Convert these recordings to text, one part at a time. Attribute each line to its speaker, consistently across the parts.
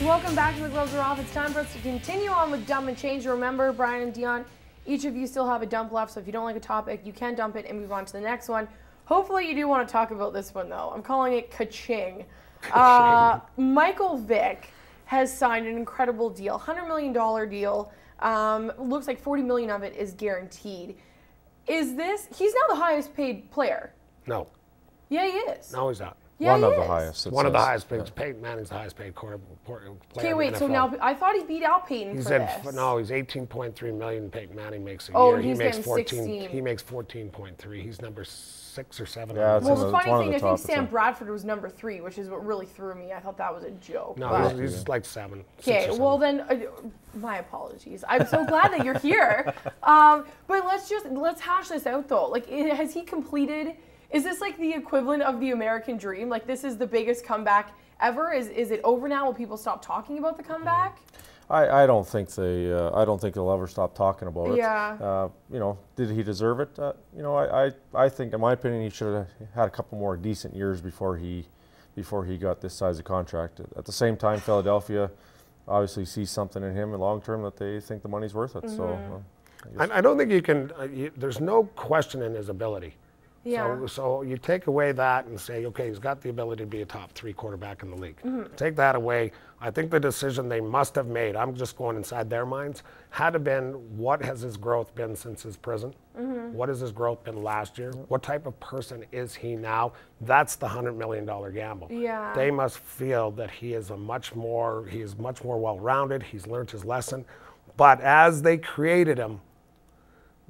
Speaker 1: welcome back to The Gloves Are Off. It's time for us to continue on with Dump and Change. Remember, Brian and Dion, each of you still have a dump left, so if you don't like a topic, you can dump it and move on to the next one. Hopefully you do want to talk about this one, though. I'm calling it ka-ching. Michael Vick has signed an incredible deal, $100 million deal. Looks like $40 million of it is guaranteed. He's now the highest paid player?
Speaker 2: No.
Speaker 1: Yeah, he is.
Speaker 2: No, he's not.
Speaker 1: Yeah,
Speaker 3: one of the highest.
Speaker 2: One of the highest paid. Peyton Manning's the highest paid player.
Speaker 1: Okay, wait. So now I thought he beat out Peyton for this.
Speaker 2: No, he's 18.3 million. Peyton Manning makes a
Speaker 1: year.
Speaker 2: He
Speaker 1: he's
Speaker 2: makes
Speaker 1: getting
Speaker 2: 14.
Speaker 1: 16.
Speaker 2: He makes 14.3. He's number 6 or 7.
Speaker 3: Yeah,
Speaker 1: well, the funny thing, I think Sam Bradford was number 3, which is what really threw me. I thought that was a joke.
Speaker 2: No, he's like 7.
Speaker 1: Okay, well then, my apologies. I'm so glad that you're here. But let's hash this out though. Like, has he completed? Is this like the equivalent of the American dream? Like, this is the biggest comeback ever? Is it over now? Will people stop talking about the comeback?
Speaker 3: I don't think I don't think they'll ever stop talking about it.
Speaker 1: Yeah.
Speaker 3: Did he deserve it? I think, in my opinion, he should have had a couple more decent years before he got this size of contract. At the same time, Philadelphia obviously sees something in him in long term that they think the money's worth it. Mm-hmm. So
Speaker 2: I don't think you can. There's no question in his ability.
Speaker 1: Yeah.
Speaker 2: So you take away that and say, okay, he's got the ability to be a top 3 quarterback in the league. Mm-hmm. Take that away. I think the decision they must have made, I'm just going inside their minds, had to been, what has his growth been since his prison? Mm-hmm. What has his growth been last year? What type of person is he now? That's the $100 million gamble.
Speaker 1: Yeah.
Speaker 2: They must feel that he is much more well-rounded. He's learned his lesson. But as they created him,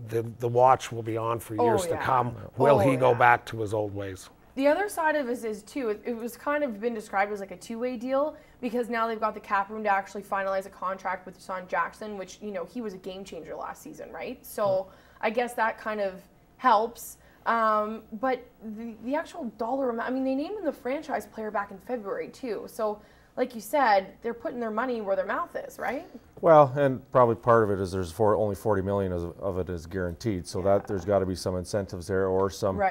Speaker 2: the watch will be on for years to come. Will he go back to his old ways?
Speaker 1: The other side of this is, too, it was kind of been described as like a two-way deal because now they've got the cap room to actually finalize a contract with Deshaun Jackson, which, he was a game changer last season, right? So I guess that kind of helps. But the actual dollar amount, they named him the franchise player back in February, too. So like you said, they're putting their money where their mouth is, right?
Speaker 3: Well, and probably part of it is there's only $40 million of it is guaranteed, so that there's got to be some incentives there or some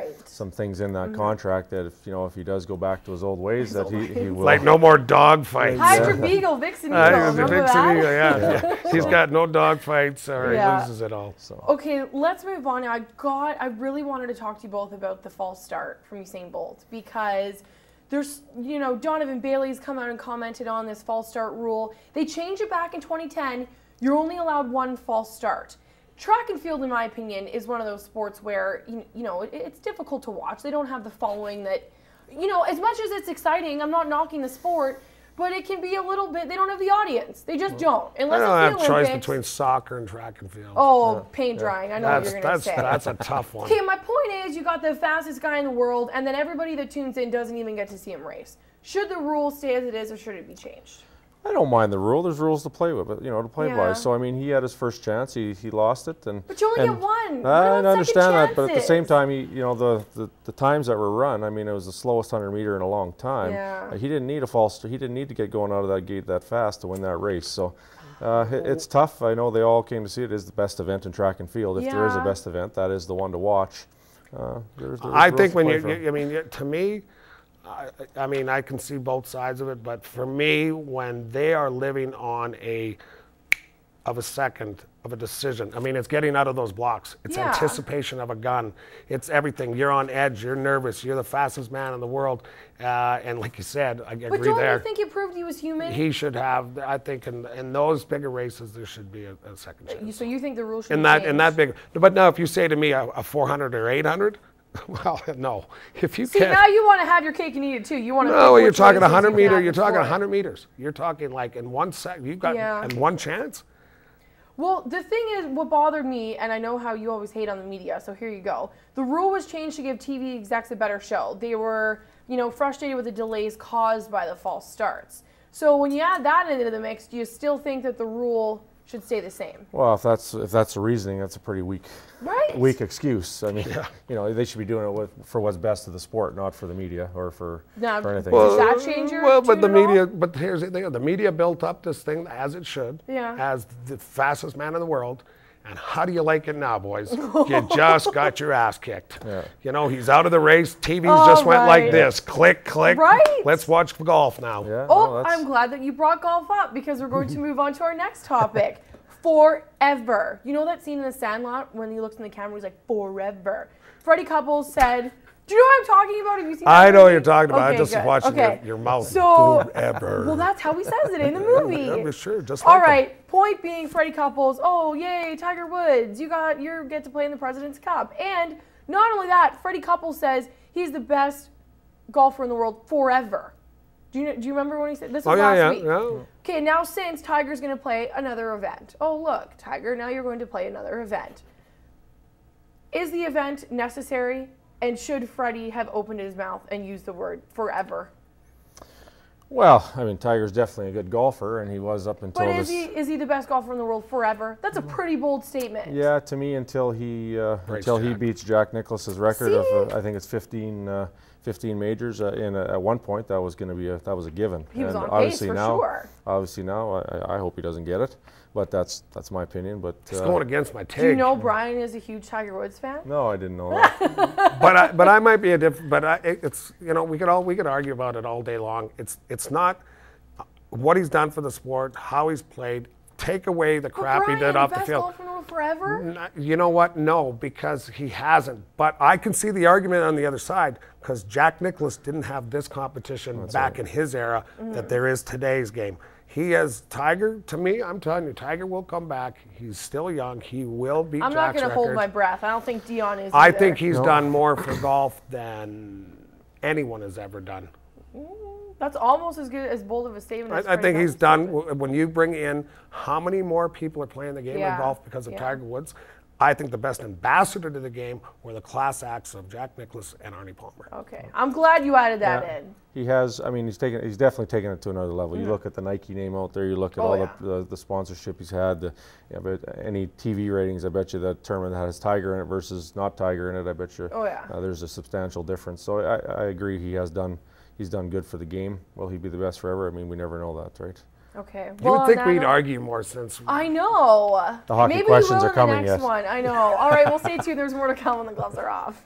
Speaker 3: things in that contract that if he does go back to his old ways, that he will.
Speaker 2: Like no more dog fights.
Speaker 1: Hydra Beagle, Vixen Eagle. Remember that?
Speaker 2: He's got no dog fights or he loses it all. So.
Speaker 1: Okay, let's move on now. I really wanted to talk to you both about the false start from Usain Bolt because there's, Donovan Bailey's come out and commented on this false start rule. They changed it back in 2010. You're only allowed 1 false start. Track and field, in my opinion, is one of those sports where, it's difficult to watch. They don't have the following that, as much as it's exciting, I'm not knocking the sport, but it can be a little bit, they don't have the audience. They just don't. Unless
Speaker 2: I don't
Speaker 1: it's
Speaker 2: have
Speaker 1: the
Speaker 2: choice
Speaker 1: Olympics.
Speaker 2: Between soccer and track and field.
Speaker 1: Oh, paint drying. I know what you're going to say.
Speaker 2: That's a tough one.
Speaker 1: Okay, my point is you got the fastest guy in the world, and then everybody that tunes in doesn't even get to see him race. Should the rule stay as it is, or should it be changed?
Speaker 3: I don't mind the rule. There's rules to play with, but to play by. So he had his first chance. He lost it,
Speaker 1: but you only get 1.
Speaker 3: I understand that, but at the same time, the times that were run. It was the slowest 100 meter in a long time.
Speaker 1: Yeah.
Speaker 3: He didn't need a false. He didn't need to get going out of that gate that fast to win that race. So it's tough. I know they all came to see it. It is the best event in track and field. If there is a best event, that is the one to watch.
Speaker 2: I think when to me. I can see both sides of it, but for me, when they are living on a second of a decision, it's getting out of those blocks. It's anticipation of a gun. It's everything. You're on edge. You're nervous. You're the fastest man in the world. And like you said, I agree there.
Speaker 1: But don't you think it proved he was human?
Speaker 2: He should have. I think in those bigger races, there should be a second chance.
Speaker 1: So you think the rule should
Speaker 2: be
Speaker 1: changed?
Speaker 2: In that big. But now, if you say to me a 400 or 800. Well, no. If you
Speaker 1: now you want to have your cake and eat it too. You want to.
Speaker 2: No, you're talking 100 meter. You're talking 100 meters. You're talking like in 1 second. You've got in one chance.
Speaker 1: Well, the thing is, what bothered me, and I know how you always hate on the media, so here you go. The rule was changed to give TV execs a better show. They were, frustrated with the delays caused by the false starts. So when you add that into the mix, do you still think that the rule should stay the same?
Speaker 3: Well, if that's the reasoning, that's a pretty weak excuse. They should be doing it for what's best of the sport, not for the media or for anything.
Speaker 1: Does that change your
Speaker 2: but the media. But here's the thing: the media built up this thing as it should, as the fastest man in the world, And how do you like it now, boys? You just got your ass kicked. Yeah. You know, he's out of the race. TVs just went like this. Click, click.
Speaker 1: Right.
Speaker 2: Let's watch golf now.
Speaker 3: Yeah,
Speaker 1: oh, I'm glad that you brought golf up because we're going to move on to our next topic. Forever. You know that scene in The Sandlot when he looks in the camera, he's like, forever. Freddie Couples said, do you know what I'm talking about? Have you seen that
Speaker 2: I know
Speaker 1: movie?
Speaker 2: what you're talking about.
Speaker 1: Okay,
Speaker 2: I just
Speaker 1: good.
Speaker 2: watching
Speaker 1: okay.
Speaker 2: your mouth
Speaker 1: so,
Speaker 2: forever.
Speaker 1: Well, that's how he says it in the movie.
Speaker 2: Yeah, sure, just like
Speaker 1: all right, point being, Freddie Couples, oh, yay, Tiger Woods, you get to play in the President's Cup. And not only that, Freddie Couples says he's the best golfer in the world forever. Do you remember when he said this was last week?
Speaker 2: Yeah.
Speaker 1: Okay, now since Tiger's going to play another event. Oh, look, Tiger, now you're going to play another event. Is the event necessary? And should Freddie have opened his mouth and used the word forever?
Speaker 3: Well, I mean, Tiger's definitely a good golfer, and he was up until
Speaker 1: But is he the best golfer in the world forever? That's a pretty bold statement.
Speaker 3: Yeah, to me, until he beats Jack Nicklaus's record of I think it's 15 majors. At one point, that was going to be that was a given.
Speaker 1: He was
Speaker 3: and
Speaker 1: on pace for sure.
Speaker 3: Obviously now, I hope he doesn't get it. But that's my opinion. But
Speaker 2: it's going against my take.
Speaker 1: Do you know Brian is a huge Tiger Woods fan?
Speaker 3: No, I didn't know that.
Speaker 2: but I might be a different. But it's we could argue about it all day long. It's not what he's done for the sport, how he's played. Take away the crap he did off the field.
Speaker 1: Best golfer in the world forever?
Speaker 2: You know what? No, because he hasn't. But I can see the argument on the other side because Jack Nicklaus didn't have this competition back in his era that there is today's game. He has Tiger. To me, I'm telling you, Tiger will come back. He's still young. He will beat Jack's record.
Speaker 1: I'm not going to hold my breath. I don't think Dion is.
Speaker 2: I think he's done more for golf than anyone has ever done.
Speaker 1: That's almost as good as bold of a statement as
Speaker 2: I think he's done. When you bring in how many more people are playing the game of golf because of Tiger Woods, I think the best ambassador to the game were the class acts of Jack Nicklaus and Arnie Palmer.
Speaker 1: Okay, I'm glad you added that in.
Speaker 3: He has. I mean, he's definitely taken it to another level. You look at the Nike name out there. You look at all the sponsorship he's had. But any TV ratings, I bet you that tournament that has Tiger in it versus not Tiger in it, I bet you. There's a substantial difference. So I agree. He's done good for the game. Will he be the best forever? I mean, we never know that, right?
Speaker 1: Okay.
Speaker 2: You would think we'd argue more since.
Speaker 1: I know.
Speaker 3: The hockey questions are coming,
Speaker 1: yes. One. I know. All right, we'll stay tuned. There's more to come when the gloves are off.